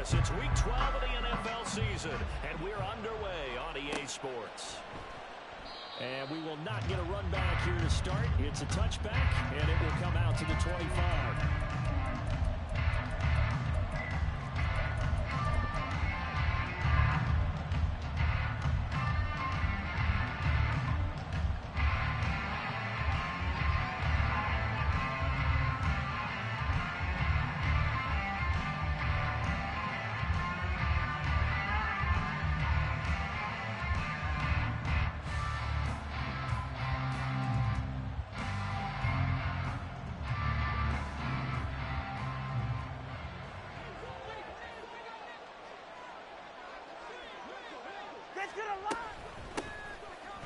Sports. It's Week 12 of the NFL season, and we're underway on EA Sports. And we will not get a run back here to start. It's a touchback, and it will come out to the 25.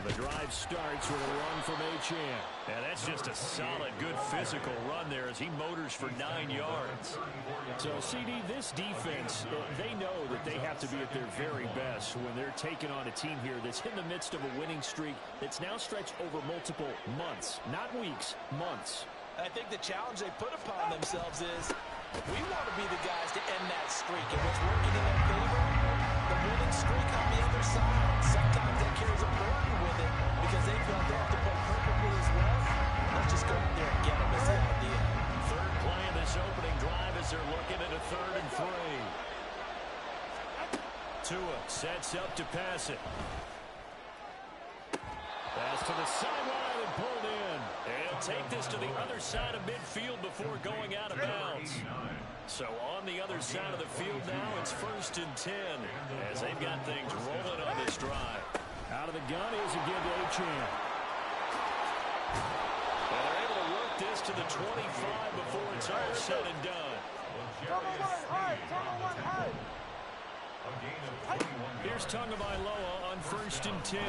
The drive starts with a run from Achane. And that's just a solid, good physical run there as he motors for 9 yards. So, CD, this defense, they know that they have to be at their very best when they're taking on a team here that's in the midst of a winning streak that's now stretched over multiple months, not weeks, months. I think the challenge they put upon themselves is we want to be the guys to end that streak. And what's working in their favor, the winning streak on the other side. Sometimes that carries a burden with it because they feel they have to play perfectly as well. Let's just go out there and get them is the idea. Third play of this opening drive as they're looking at a 3rd and 3. Tua sets up to pass it. Pass to the sideline and pulled in. And he'll take this to the other side of midfield before going out of bounds. So on the other side of the field now, it's 1st and 10 as they've got things rolling on this drive. Out of the gun is again to Achane. And they're able to work this to the 25 before it's all said and done. Here's Tagovailoa on 1st and 10.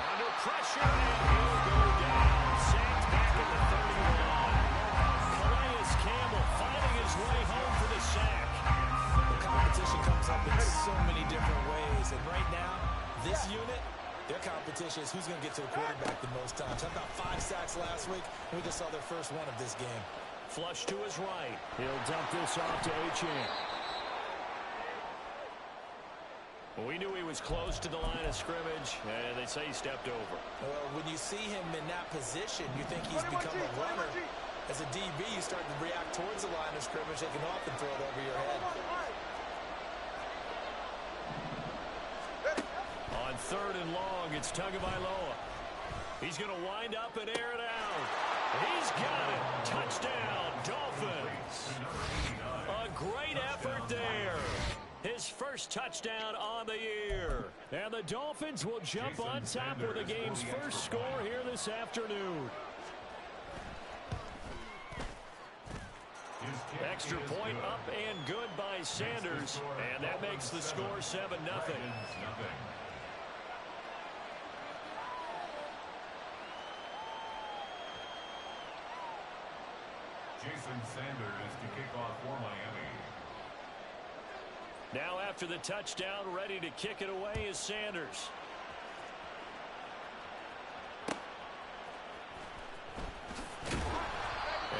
Under pressure, and he'll go down. Sacked back at the 31. Calais Campbell finding his way home for the sack. The competition comes up in so many different ways. And right now, this unit, their competition is who's going to get to the quarterback the most times. How about 5 sacks last week? We just saw their first one of this game. Flush to his right. He'll dump this off to Achane. We knew he was close to the line of scrimmage, and they say he stepped over. Well, when you see him in that position, you think he's become a runner. As a DB, you start to react towards the line of scrimmage. They can often throw it over your head. On 3rd and long, it's Tagovailoa. He's going to wind up and air it out. He's got it. Touchdown, Dolphins. A great effort there. His first touchdown on the year. And the Dolphins will jump on top with the game's first score here this afternoon. Extra point up and good by Sanders. And that makes the score 7-0. Jason Sanders to kick off for Miami. Now after the touchdown, ready to kick it away is Sanders.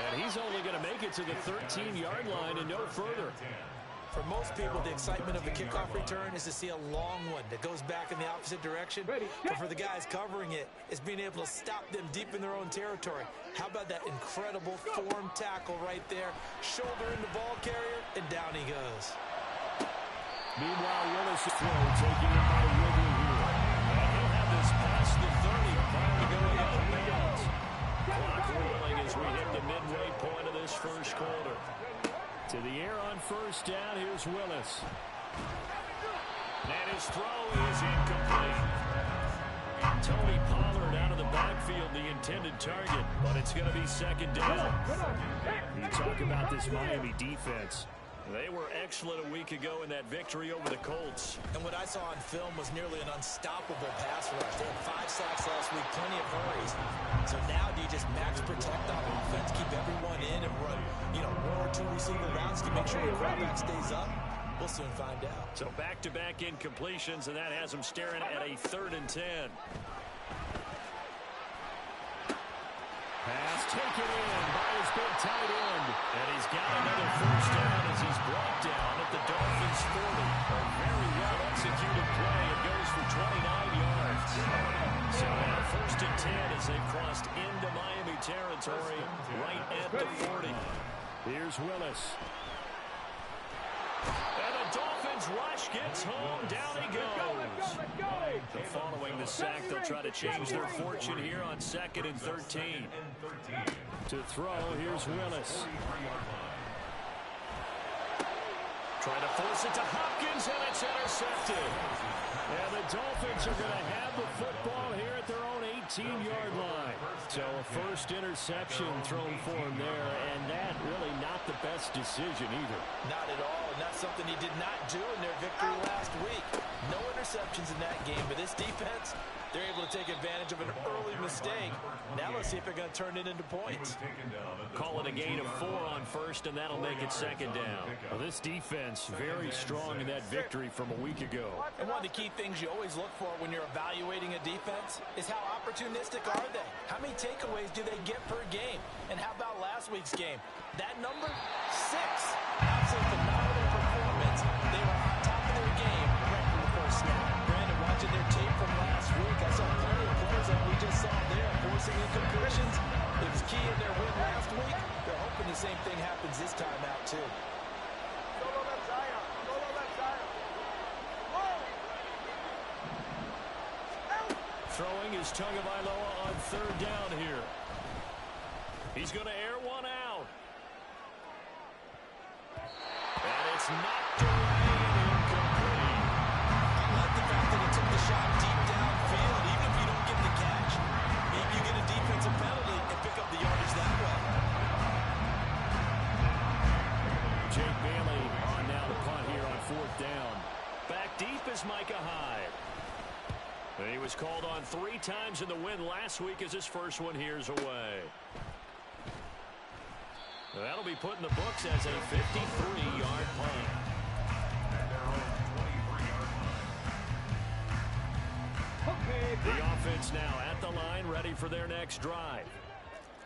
And he's only going to make it to the 13-yard line and no further. For most people, the excitement of the kickoff return is to see a long one that goes back in the opposite direction. But for the guys covering it, it's being able to stop them deep in their own territory. How about that incredible form tackle right there? Shoulder in the ball carrier, and down he goes. Meanwhile, Willis throw taking it by Ridley here. And he'll have this past the 30 prior to going out of bounds. Clock rolling as we hit the midway point of this first quarter. To the air on 1st down, here's Willis. And his throw is incomplete. Tony Pollard out of the backfield, the intended target, but it's going to be 2nd down. You talk about this Miami defense. They were excellent a week ago in that victory over the Colts. And what I saw on film was nearly an unstoppable pass rush. They had 5 sacks last week, plenty of hurries. So now do you just max protect on offense, keep everyone in and run, 1 or 2 receiver routes to make sure your quarterback stays up? We'll soon find out. So back-to-back incompletions, and that has them staring at a 3rd and 10. Pass taken in by his big tight end. And he's got another first down as he's brought down at the Dolphins' 40. A very well-executed play. It goes for 29 yards. So now 1st and 10 as they've crossed into Miami territory right at the 40. Here's Willis. And the Dolphins rush gets home. Down he goes. So following the sack, they'll try to change their fortune here on 2nd and 13. To throw, here's Willis. Trying to force it to Hopkins, and it's intercepted. And the Dolphins are going to have the football here at their own 18-yard line. So a first interception thrown for him there, and that really not the best decision either. Not at all, and that's something he did not do in their victory last week. No interceptions in that game, but this defense, they're able to take advantage of an early mistake. Now let's see if they're going to turn it into points. Call it a gain of 4 on first, and that'll make it 2nd down. Well, this defense very strong in that victory from a week ago. And one of the key things you always look for when you're evaluating a defense is how opportunistic are they? How many takeaways do they get per game? And how about last week's game? That number, 6. Absolutely phenomenal performance. They were on top of their game right from the first snap. Brandon, watching their tape from last week, I saw plenty of plays that we just saw there, forcing incompletions. It was key in their win last week. They're hoping the same thing happens this time out, too. Throwing is Tagovailoa on 3rd down here. He's going to air one out. And it's knocked away and incomplete. I like the fact that he took the shot deep downfield, even if you don't get the catch. Maybe you get a defensive penalty and pick up the yardage that way. Jake Bailey on now to punt here on 4th down. Back deep is Micah Hyde. And he was called on 3 times in the win last week as his first one here's away. That'll be put in the books as a 53-yard punt. The offense now at the line, ready for their next drive.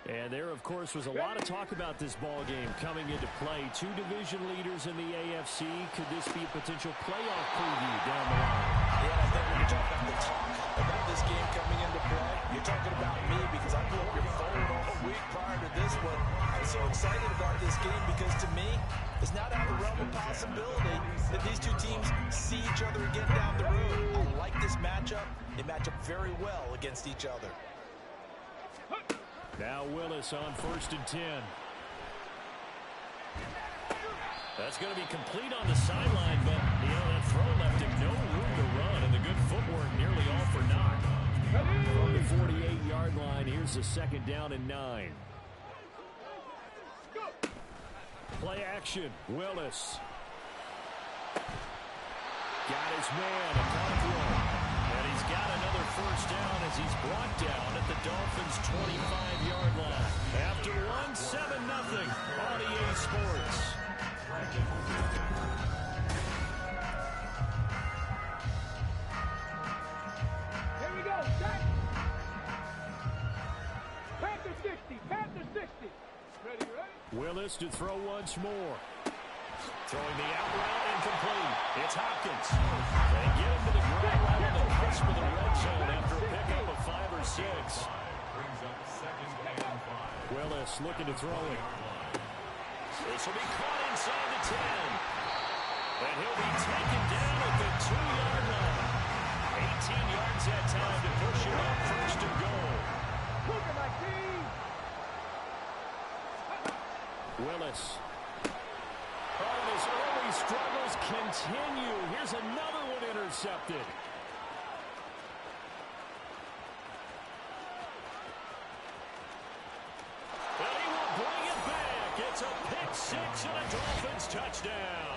And there, of course, was a lot of talk about this ball game coming into play. 2 division leaders in the AFC. Could this be a potential playoff preview down the line? Yeah, I think when you're talking about the talk about this game coming into play, you're talking about me because I blew up your phone all week prior to this one. I'm so excited about this game because to me, it's not out of the realm of possibility that these 2 teams see each other again down the road. I like this matchup. They match up very well against each other. Now Willis on 1st and 10. That's going to be complete on the sideline, but, that throw left him no room to run, and the good footwork nearly all for naught. From the 48-yard line, here's the 2nd down and 9. Play action, Willis. Got his man, a punt run. And he's got another first down as he's brought down at the Dolphins' 25-yard line. After one, 7-0 on EA Sports. Here we go, set. Panther 60, Panther 60. Ready? Willis to throw once more. Throwing the out route incomplete. It's Hopkins. They get him to the ground right on the cusp of the red zone after a pickup of 5 or 6. Willis looking to throw it. This will be caught inside the 10. And he'll be taken down at the 2-yard line. 18 yards that time to push him up 1st and goal. Look at my team. Willis. Oh, his early struggles continue. Here's another one intercepted. And he will bring it back. It's a pick 6 and a Dolphins touchdown.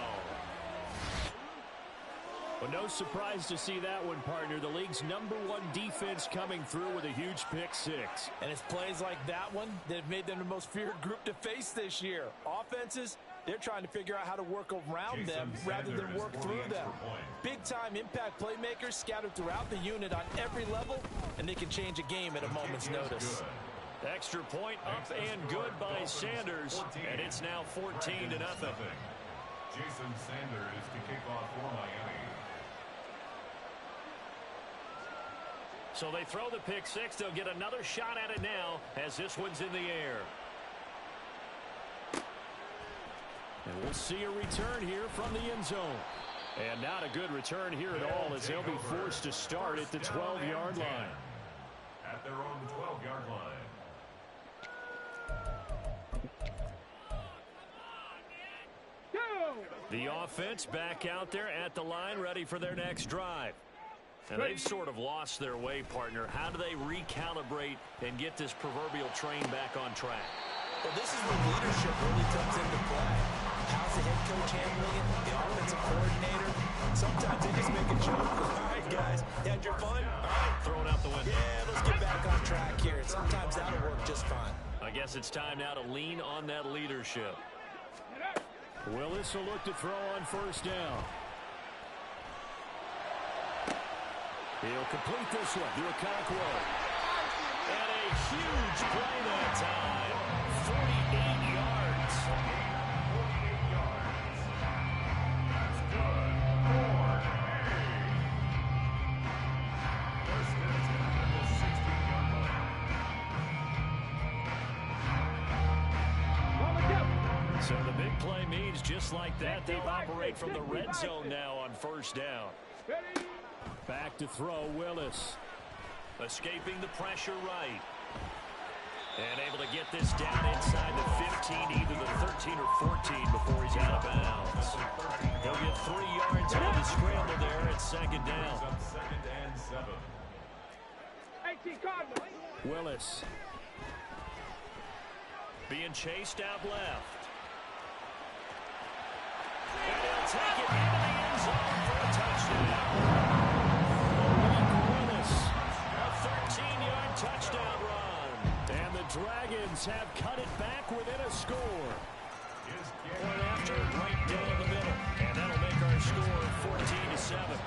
Well, no surprise to see that one, partner. The league's #1 defense coming through with a huge pick 6. And it's plays like that one that have made them the most feared group to face this year. Offenses, they're trying to figure out how to work around them rather than work through them. Big-time impact playmakers scattered throughout the unit on every level, and they can change a game at a moment's notice. Extra point up and good by Sanders, and it's now 14-0. Jason Sanders to kick off for Miami. So they throw the pick six. They'll get another shot at it now as this one's in the air. And we'll see a return here from the end zone. And not a good return here at all as they'll be forced to start at the 12-yard line. At their own 12-yard line. The offense back out there at the line, ready for their next drive. And they've sort of lost their way, partner. How do they recalibrate and get this proverbial train back on track? Well, this is where leadership really comes into play. How's the head coach handling it? The offensive coordinator? Sometimes they just make a joke. All right, guys, you had your fun? All right. Thrown out the window. Yeah, let's get back on track here. And sometimes that'll work just fine. I guess it's time now to lean on that leadership. Willis will look to throw on first down. He'll complete this one to Okonkwo. And a huge play that time. 48 yards. 48 yards. That's good. First and 10 at the 16-yard line. So the big play means just like that, they'll operate from the red zone now on first down. Back to throw, Willis. Escaping the pressure right. And able to get this down inside the 15, either the 13 or 14 before he's out of bounds. He'll get 3 yards on the scramble there at second down. Second and 7. Willis. Being chased out left. And he'll take it into the end zone for a touchdown. Willis, a 13-yard touchdown run. And the Dragons have cut it back within a score. Point after, right down the middle. And that'll make our score 14-7.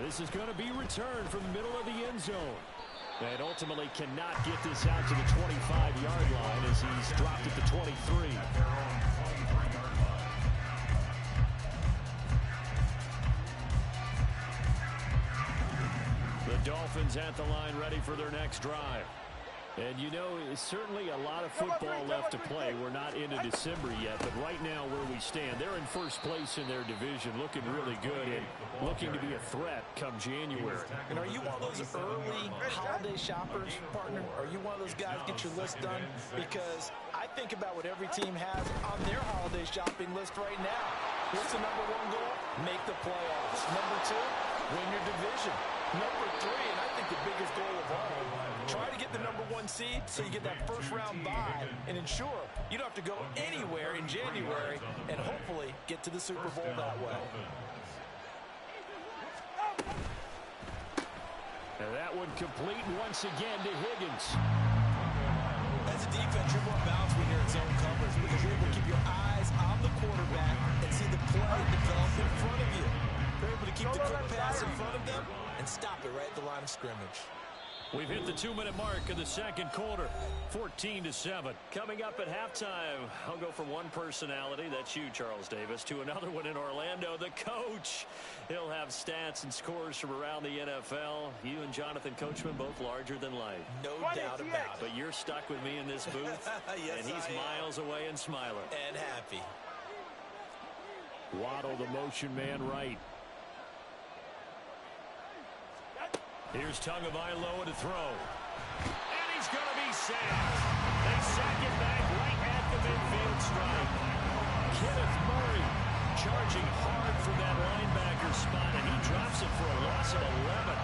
This is going to be returned from the middle of the end zone. And ultimately cannot get this out to the 25-yard line as he's dropped at the 23. The Dolphins at the line ready for their next drive. And you know, it's certainly a lot of football left to play. We're not into December yet, but right now where we stand, they're in first place in their division, looking really good and looking to be a threat come January. And are you one of those early holiday shoppers, partner? Are you one of those guys get your list done? Because I think about what every team has on their holiday shopping list right now. What's the number one goal? Make the playoffs. Number two, win your division. Number three, and I think the biggest goal of all, try to get the number one seed so you get that first round bye and ensure you don't have to go anywhere in January and hopefully get to the Super Bowl that way. And that one complete once again to Higgins. As a defense, you're more balanced when you're in zone coverage because you're able to keep your eyes on the quarterback and see the play develop in front of you. They're able to keep the quick pass in front of them and stop it right at the line of scrimmage. We've hit the 2-minute mark of the second quarter, 14-7. Coming up at halftime, I'll go from one personality, that's you, Charles Davis, to another one in Orlando, the coach. He'll have stats and scores from around the NFL. You and Jonathan Coachman both larger than life. No doubt about it. But you're stuck with me in this booth, yes, and he's miles away and smiling. And happy. Waddle, the motion man right. Here's Tagovailoa to throw. And he's going to be sacked. They sack it back right at the midfield stripe. Kenneth Murray charging hard for that linebacker spot, and he drops it for a loss of 11.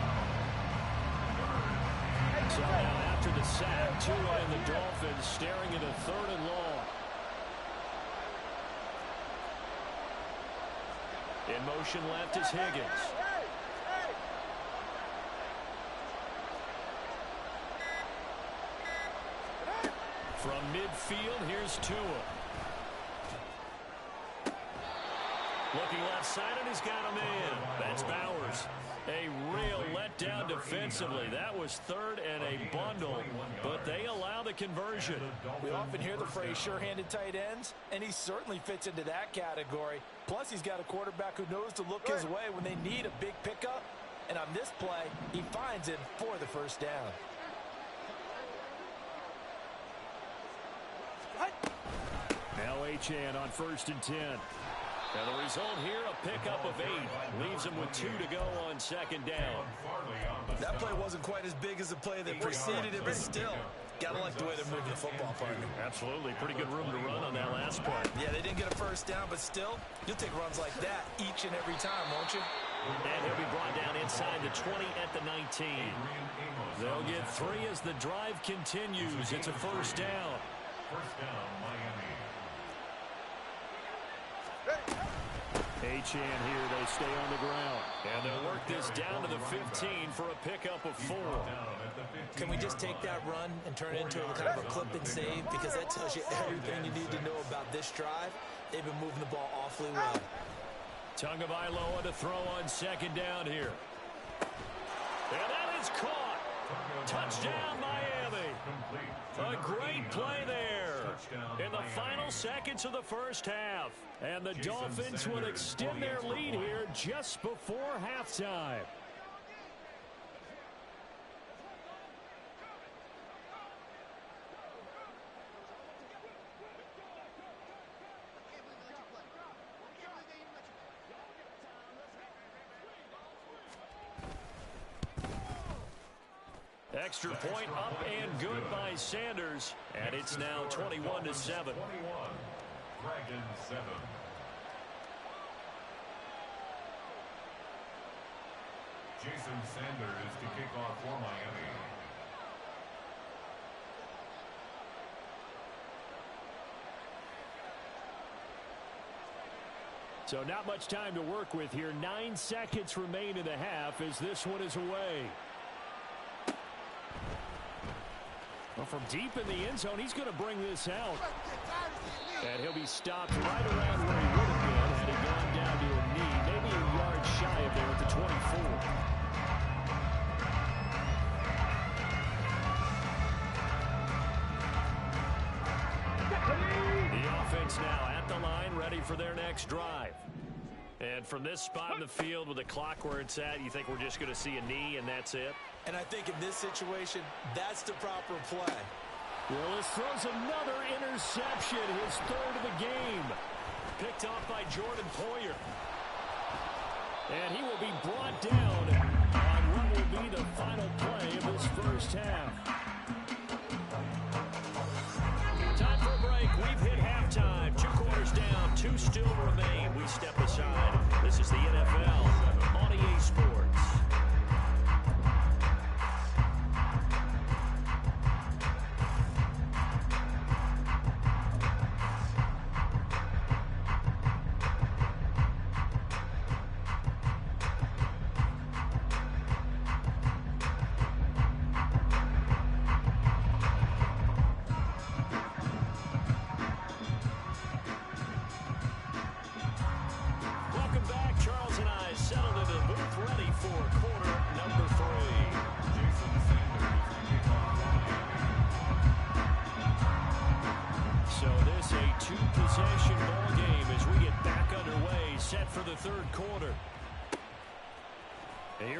So now after after the sack. 2 and the Dolphins staring into 3rd and long. In motion left is Higgins. From midfield, here's Tua. Looking left side, and he's got a man. That's Bowers. A real letdown defensively. That was 3rd and a bundle, but they allow the conversion. We often hear the phrase sure-handed tight ends, and he certainly fits into that category. Plus, he's got a quarterback who knows to look his way when they need a big pickup. And on this play, he finds it for the first down. Now Achane on 1st and 10. And the result here, a pickup of 8. Leaves him with 2 to go on 2nd down. That play wasn't quite as big as the play that preceded it, but still, gotta like the way they're moving the football, partner. Absolutely. Pretty good room to run on that last part. Yeah, they didn't get a first down, but still, you'll take runs like that each and every time, won't you? And he'll be brought down inside the 20 at the 19. They'll get 3 as the drive continues. It's a first down. First down, Miami. Achane here, they stay on the ground. And they'll work this down to the 15 for a pickup of 4. Can we just take that run and turn it into a kind of a clip and save? Because that tells you everything you need to know about this drive. They've been moving the ball awfully well. Tagovailoa to throw on 2nd down here. And that is caught. Touchdown, Miami. A great play there in the final seconds of the first half. And the Dolphins will extend their lead here just before halftime. Extra point up and good by Sanders. And it's now 21-7. 21. Dragons 7. Jason Sanders to kick off for Miami. So not much time to work with here. 9 seconds remain in the half as this one is away. Well, from deep in the end zone, he's going to bring this out. And he'll be stopped right around where he would have been had he gone down to a knee. Maybe a yard shy of there at the 24. The offense now at the line, ready for their next drive. And from this spot in the field with the clock where it's at, you think we're just going to see a knee and that's it? And I think in this situation, that's the proper play. Willis throws another interception, his 3rd of the game. Picked off by Jordan Poyer. And he will be brought down on what will be the final play of this first half. Time for a break. We've hit halftime. 2 quarters down, 2 still remain. We step aside. This is the NFL on EA Sports.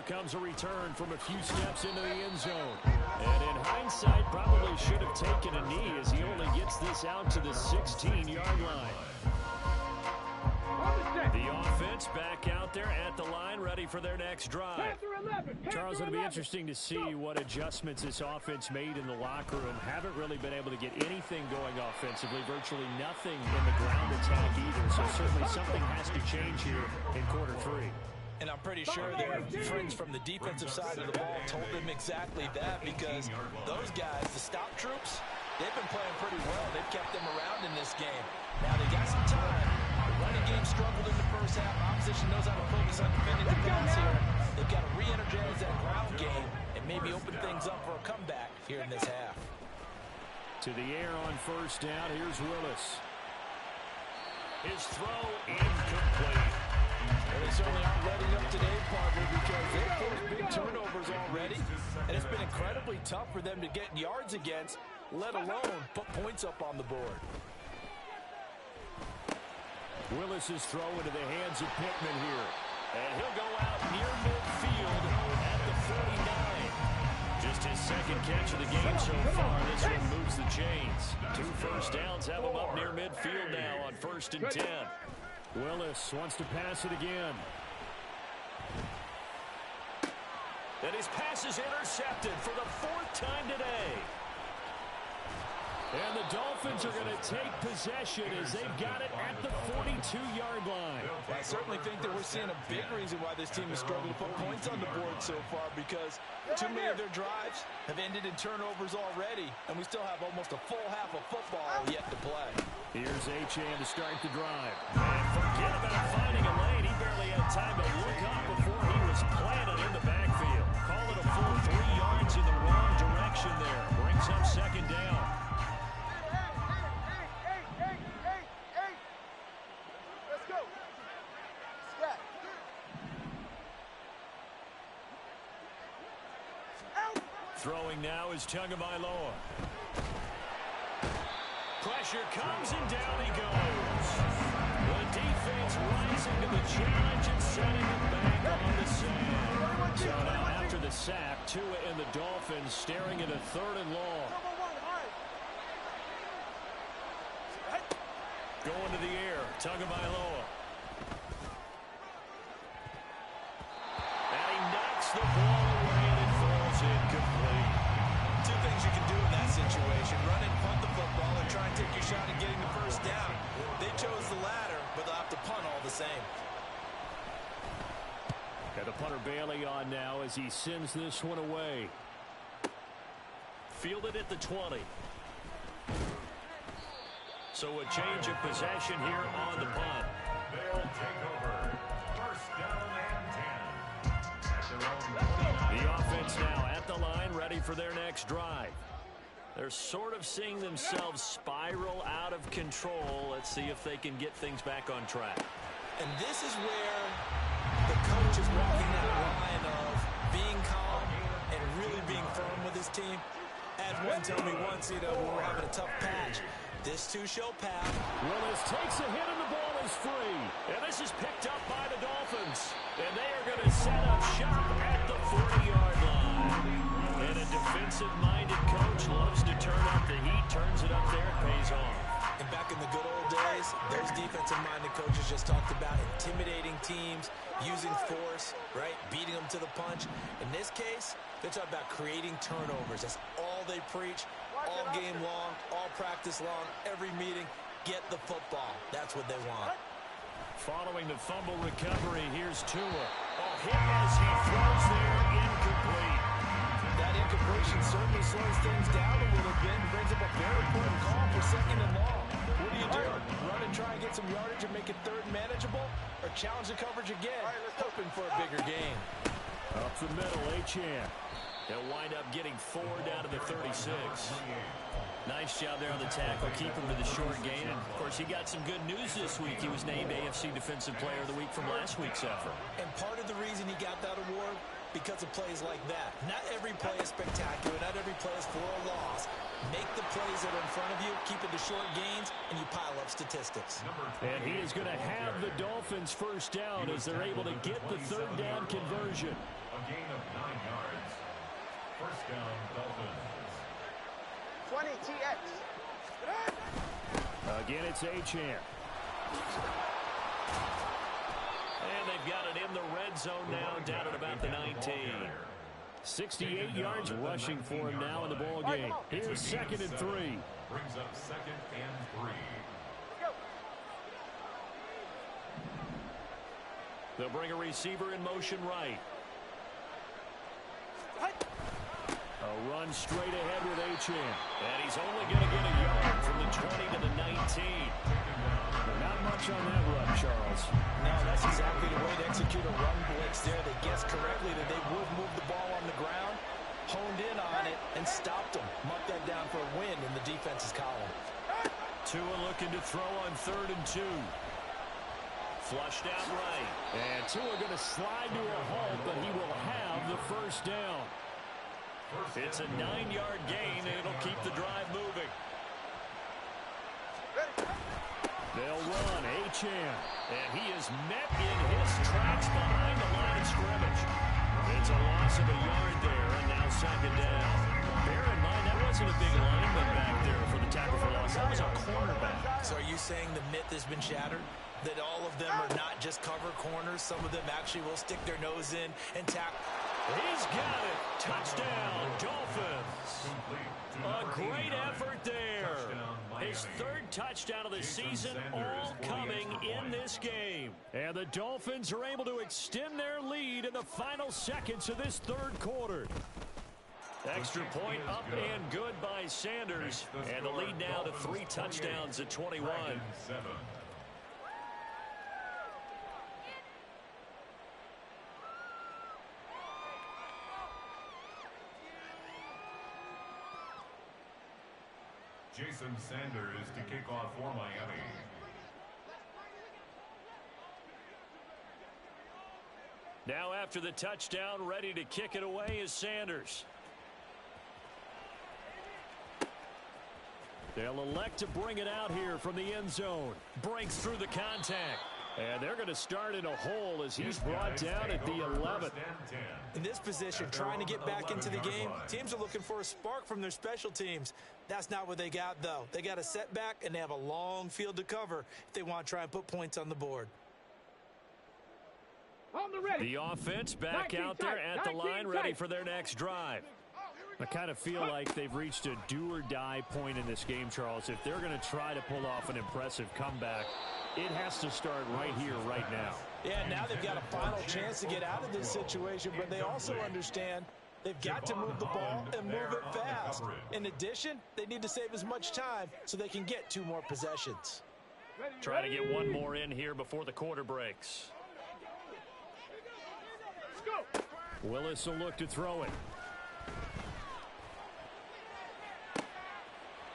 Comes a return from a few steps into the end zone. And in hindsight, probably should have taken a knee as he only gets this out to the 16-yard line. The offense back out there at the line, ready for their next drive. Charles, it'll be interesting to see what adjustments this offense made in the locker room. Haven't really been able to get anything going offensively, virtually nothing in the ground attack either. So certainly something has to change here in quarter 3. And I'm pretty sure their friends from the defensive side of the ball told them exactly that, because those guys, the stop troops, they've been playing pretty well. They've kept them around in this game. Now they got some time. The running game struggled in the first half. Opposition knows how to focus on defending the pass here. They've got to re-energize that ground game and maybe open things up for a comeback here in this half. To the air on first down. Here's Willis. His throw incomplete. Well, they certainly aren't letting up today, partner, because they've forced big turnovers already, and it's been incredibly tough for them to get yards against, let alone put points up on the board. Willis's throw into the hands of Pittman here. And he'll go out near midfield at the 49. Just his second catch of the game so far. This one moves the chains. 2 first downs have him up near midfield now on 1st and 10. Willis wants to pass it again. And his pass is intercepted for the 4th time today. And the Dolphins are going to take possession as they've got it at the 42-yard line. Well, I certainly think that we're seeing a big reason why this team has struggled to put points on the board so far, because too many of their drives have ended in turnovers already, and we still have almost a full half of football yet to play. Here's Achane to start the drive. And forget about finding a lane. He barely had time to look up before he was planted in the backfield. Call it a full 3 yards in the wrong direction there. Brings up 2nd down. Throwing now is Tagovailoa. Pressure comes and down he goes. The defense rising to the challenge and setting it back on the sand. So now after the sack, Tua and the Dolphins staring at a 3rd and long. Going to the air, Tagovailoa. And he knocks the ball away and it falls incomplete. 2 things you can do in that situation: run and punt the football and try and take your shot at getting the 1st down. They chose the latter, but they'll have to punt all the same. Got the punter Bailey on now as he sends this one away. Fielded at the 20. So a change of possession here on the punt. They'll take over. 1st down and 10. At their own 49. The offense now at the line, ready for their next drive. They're sort of seeing themselves spiral out of control. Let's see if they can get things back on track. And this is where the coach is walking that line of being calm and really being firm with his team. Had one tell me once, when we're having a tough patch, this too shall pass. Willis takes a hit and the ball is free. And this is picked up by the Dolphins. And they are going to set up shop at the 40-yard line. And a defensive-minded coach loves to turn up the heat, turns it up there, it pays off. And back in the good old days, those defensive-minded coaches just talked about intimidating teams, using force, right, beating them to the punch. In this case, they're talking about creating turnovers. That's all they preach, all game long, all practice long, every meeting. Get the football. That's what they want. Following the fumble recovery, here's Tua. Oh, hit as he throws there, incomplete. That incompletion certainly slows things down a little bit and brings up a very important call for 2nd and long. What do you do? Run and try and get some yardage and make it 3rd manageable? Or challenge the coverage again, hoping for a bigger gain? Up the middle, Achane. They'll wind up getting 4 down to the 36. Nice job there on the tackle. Keep him to the short gain. And, of course, he got some good news this week. He was named AFC Defensive Player of the Week from last week's effort. And part of the reason he got that award, because of plays like that. Not every play is spectacular. Not every play is for a loss. Make the plays that are in front of you, keep it to short gains, and you pile up statistics. And he is going to have the Dolphins 1st down as they're able to get the 3rd down conversion. A gain of 9 yards. 1st down, Dolphins. 20 TX. Again, it's Achane. And they've got it in the red zone now, down at about the 19. 68 yards rushing for him now in the ball game. Here's 2nd and 3. Brings up 2nd and 3. They'll bring a receiver in motion right. A run straight ahead with Achane. And he's only going to get a yard from the 20 to the 19. Not much on that run, Charles. No, that's exactly the way to execute a run blitz there. They guessed correctly that they would move the ball on the ground, honed in on it, and stopped them. Mark that down for a win in the defense's column. Tua looking to throw on 3rd and 2. Flushed out right. And Tua going to slide to a halt, but he will have the first down. It's a 9-yard gain, and it'll keep the drive moving. They'll run Achane, and he is met in his tracks behind the line of scrimmage. It's a loss of a yard there, and now 2nd down. Bear in mind, that wasn't a big lineman back there for the tackle for loss. That was a cornerback. So are you saying the myth has been shattered? That all of them are not just cover corners? Some of them actually will stick their nose in and tackle. He's got it. Touchdown, Dolphins. A great effort there. His 3rd touchdown of the season, all coming in this game. And the Dolphins are able to extend their lead in the final seconds of this 3rd quarter. Extra point up and good by Sanders. And the lead now to 3 touchdowns at 21. Jason Sanders to kick off for Miami. Now after the touchdown, ready to kick it away is Sanders. They'll elect to bring it out here from the end zone. Breaks through the contact. And they're going to start in a hole as he's brought down at the 11th. In this position, trying to get back into the game, teams are looking for a spark from their special teams. That's not what they got, though. They got a setback, and they have a long field to cover if they want to try and put points on the board. The offense back out there at the line, ready for their next drive. I kind of feel like they've reached a do-or-die point in this game, Charles. If they're going to try to pull off an impressive comeback, it has to start right here, right now. Yeah, now they've got a final chance to get out of this situation, but they also understand they've got to move the ball and move it fast. In addition, they need to save as much time so they can get 2 more possessions. Trying to get 1 more in here before the quarter breaks. Willis will look to throw it.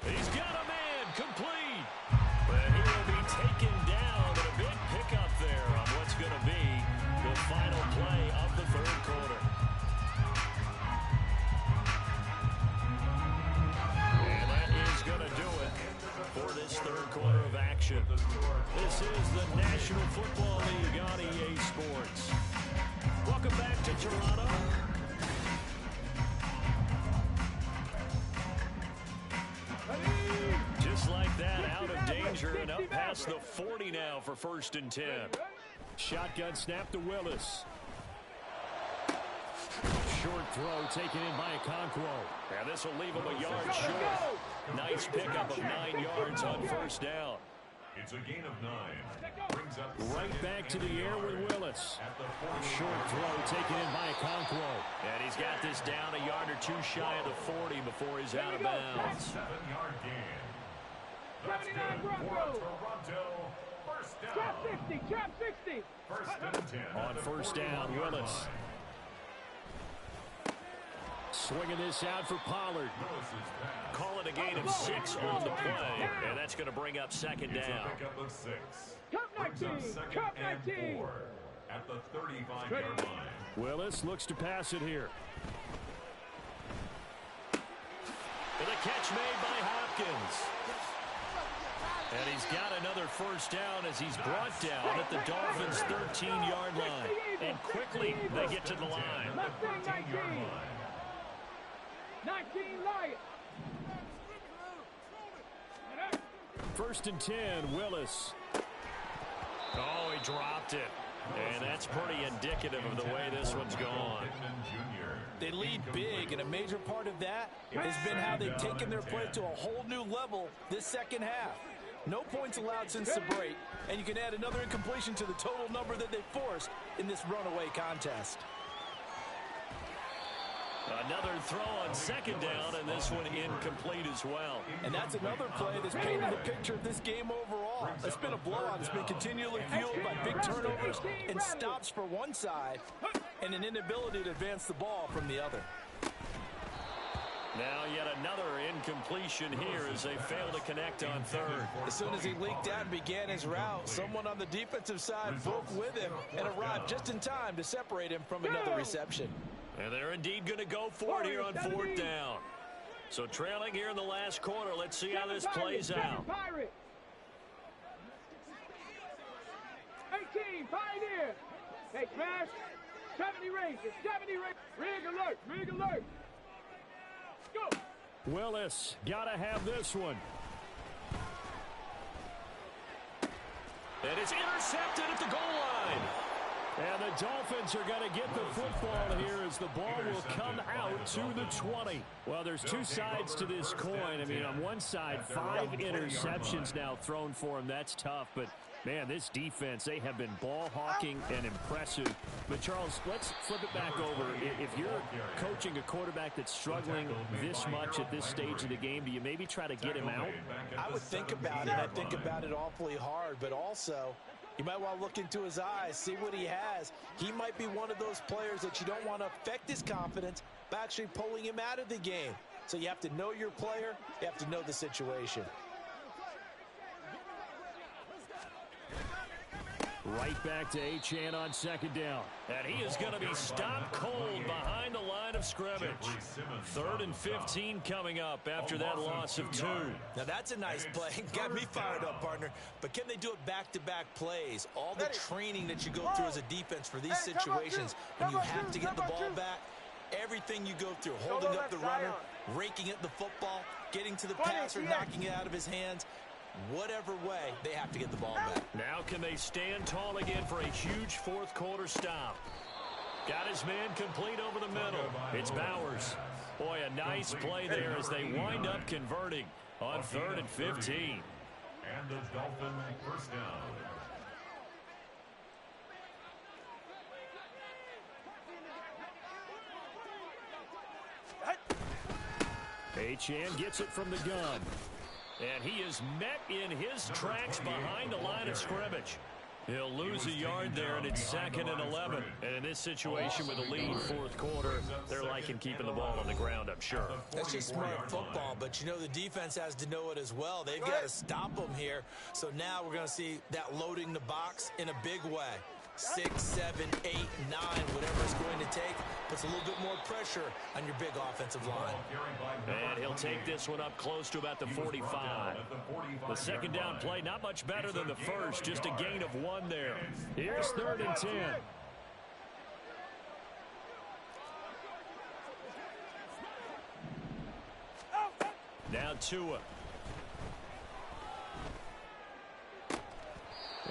He's got a man complete. But he will be taken down, and a big pickup there on what's going to be the final play of the 3rd quarter. And that is going to do it for this 3rd quarter of action. This is the National Football League on EA Sports. Welcome back to Toronto. Just like that, out of danger and up past the 40 now for 1st and 10. Shotgun snap to Willis. Short throw taken in by Okonkwo. And this will leave him a yard short. Nice pickup of 9 yards on 1st down. It's a gain of 9. Brings up right back to the air with Willis. Short throw taken in by Okonkwo. And he's got this down a yard or 2 shy of the 40 before he's out of bounds. 7-yard gain. That's good for Toronto. First down. Trap 60, trap 60. 1st and 10. On 1st down, Willis. Swinging this out for Pollard. Call it a gain of 6 on the play, and that's going to bring up 2nd down. Pickup of 6. Cup 19, Cup 19. 4 at the 35-yard line. Willis looks to pass it here. And a catch made by Hopkins. And he's got another 1st down as he's brought down at the Dolphins' 13-yard line. And quickly, they get to the line. 19 Lions. 1st and 10, Willis. Oh, he dropped it. And that's pretty indicative of the way this one's gone. They lead big, and a major part of that has been how they've taken their play to a whole new level this 2nd half. No points allowed since the break, and you can add another incompletion to the total number that they forced in this runaway contest. Another throw on second down, and this one incomplete as well. And that's another play that's painted the picture of this game overall. It's been a blowout. It's been continually fueled by big turnovers and stops for one side and an inability to advance the ball from the other. Now yet another incompletion here as they fail to connect on third. As soon as he leaked out and began his route, someone on the defensive side broke with him and arrived just in time to separate him from another reception. And they're indeed going to go for it here on fourth down. So trailing here in the last quarter. Let's see how this plays out. 18, Pioneer. Hey, Smash. 70 Rangers, 70 Rangers. Rig alert, rig alert. Go. Willis, got to have this one. And it's intercepted at the goal line. And the Dolphins are going to get the football here as the ball will come out to the 20. Well, there's two sides to this coin. I mean, on one side, 5 interceptions now thrown for him. That's tough. But, man, this defense, they have been ball hawking and impressive. But, Charles, let's flip it back over. If you're coaching a quarterback that's struggling this much at this stage of the game, do you maybe try to get him out? I would think about it. I think about it awfully hard. But also, you might want to look into his eyes, see what he has. He might be one of those players that you don't want to affect his confidence by actually pulling him out of the game. So you have to know your player. You have to know the situation. Right back to Achane on second down. And he is going to be stopped cold behind the line of scrimmage. 3rd and 15 coming up after that loss of 2. Now that's a nice play. Got me fired up, partner. But can they do it back-to-back plays? All the training that you go through as a defense for these situations when you have to get the ball back, everything you go through, holding up the runner, raking at the football, getting to the passer, knocking it out of his hands. Whatever way, they have to get the ball back. Now can they stand tall again for a huge fourth quarter stop? Got his man complete over the middle. It's Bowers. Boy, a nice play there as they wind up converting on 3rd and 15. And the Dolphin first down. Achane gets it from the gun. And he is met in his tracks behind the line of scrimmage. He'll lose a yard there, and it's 2nd and 11. And in this situation with a lead fourth quarter, they're liking keeping the ball on the ground, I'm sure. That's just smart football, but you know the defense has to know it as well. They've got to stop them here. So now we're going to see that loading the box in a big way. 6, 7, 8, 9, whatever it's going to take, puts a little bit more pressure on your big offensive line. And he'll take this one up close to about the 45. The second down play, not much better than the first, just a gain of 1 there. Here's 3rd and 10. Now Tua.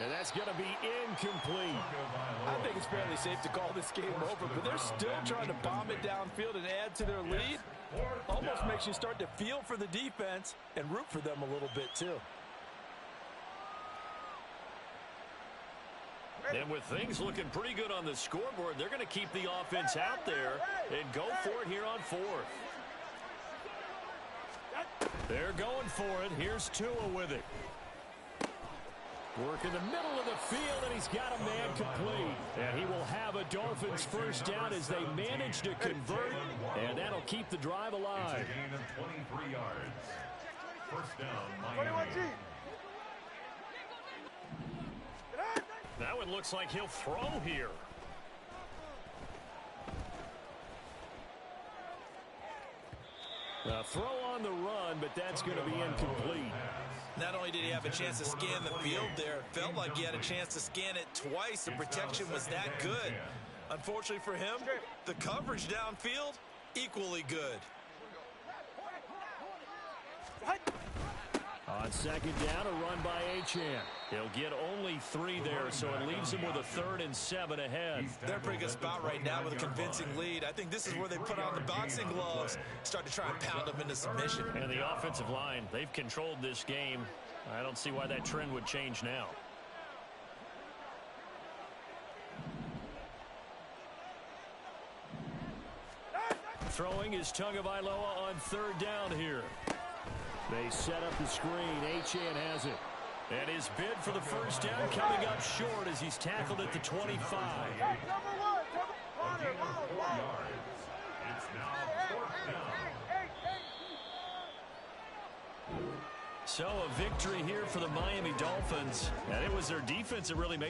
And that's going to be incomplete. I think it's fairly safe to call this game over, but they're still trying to bomb it downfield and add to their lead. Almost makes you start to feel for the defense and root for them a little bit too. And with things looking pretty good on the scoreboard, they're going to keep the offense out there and go for it here on 4th. They're going for it. Here's Tua with it. Work in the middle of the field, and he's got a man complete. And he will have a Dolphins first down as they manage to convert, and that'll keep the drive alive. It's a gain of 23 yards. First down, Miami. That one looks like he'll throw here. A throw on the run, but that's going to be incomplete. Not only did he have a chance to scan the field there, it felt like he had a chance to scan it twice. The protection was that good. Unfortunately for him, the coverage downfield, equally good. On second down, a run by Achane. He'll get only 3 there, so it leaves him with a 3rd and 7 ahead. They're in a pretty good spot right now with a convincing lead. I think this is where they put on the boxing gloves, start to try and pound them into submission. And the offensive line, they've controlled this game I don't see why that trend would change now. Throwing is Tagovailoa on third down here. They set up the screen. Achane has it. And his bid for the first down coming up short as he's tackled at the 25. It's now 4th down. So a victory here for the Miami Dolphins. And it was their defense that really made